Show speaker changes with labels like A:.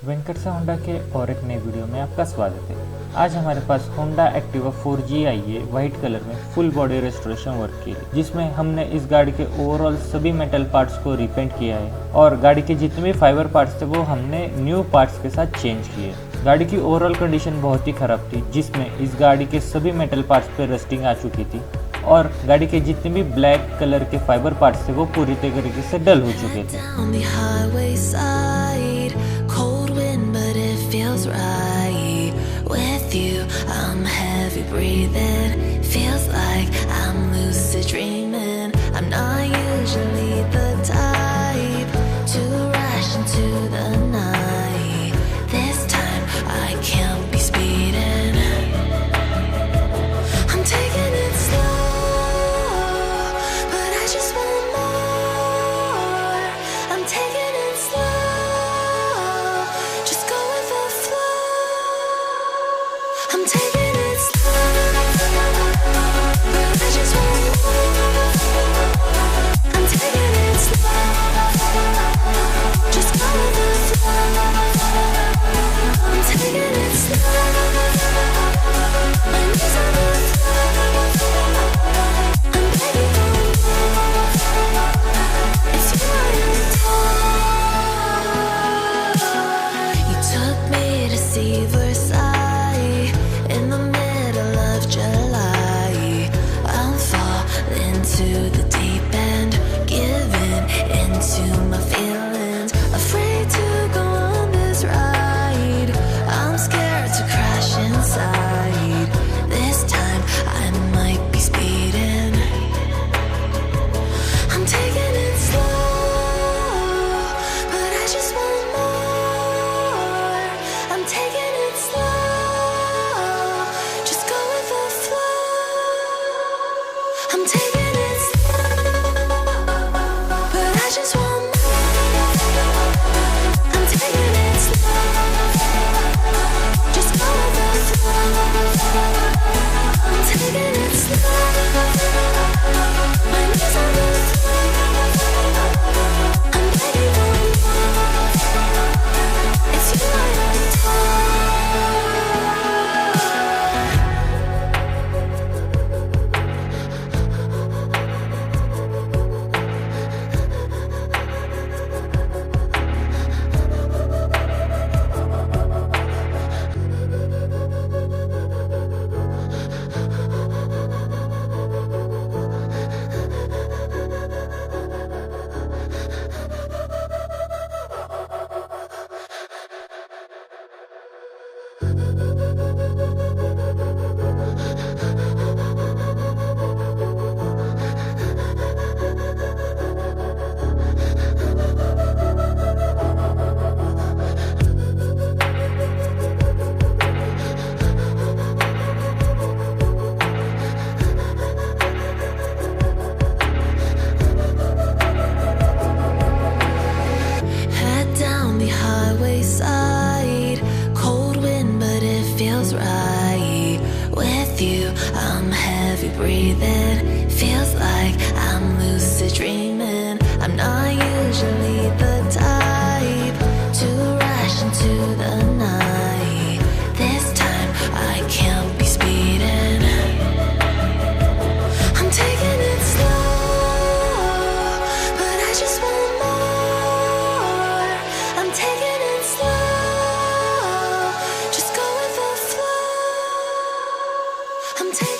A: वेंकटसाई Honda के और एक नए वीडियो में आपका स्वागत है। आज हमारे पास होंडा एक्टिवा 4G आई है वाइट कलर में फुल बॉडी रेस्टोरेशन वर्क की, जिसमें हमने इस गाड़ी के ओवरऑल सभी मेटल पार्ट्स को रिपेंट किया है और गाड़ी के जितने भी फाइबर पार्ट्स थे वो हमने न्यू पार्ट्स के साथ चेंज किए। गाड़ी की ओवरऑल कंडीशन बहुत ही खराब थी, जिसमें इस गाड़ी के सभी मेटल पार्ट्स पे रस्टिंग आ चुकी थी और गाड़ी के जितने भी ब्लैक कलर के फाइबर पार्ट्स थे वो पूरी तरीके से डल हो चुके थे।
B: Feels right with you. I'm heavy breathing. Feels like I'm lucid dreaming. I'm not usually the type to rush into the night. This time I can't be speeding. I'm taking it slow, but I just want more. I'm taking it slow. I'm taking it slow, but I just want more. I'm taking it slow, just go with the flow. I'm taking it slow, my knees on the floor. I'm begging for more. It's you I adore. You took me to see Versailles. To the deep end, giving into my feelings, afraid to go on this ride. I'm scared to crash inside. This time I might be speeding. I'm taking it slow, but I just want more. I'm taking it slow, just go with the flow. I'm taking I'm heavy breathing. Feels like I'm lucid dreaming. I'm not usually the type to rush into the night. This time I can't be speeding. I'm taking it slow, but I just want more. I'm taking it slow, just go with the flow. I'm taking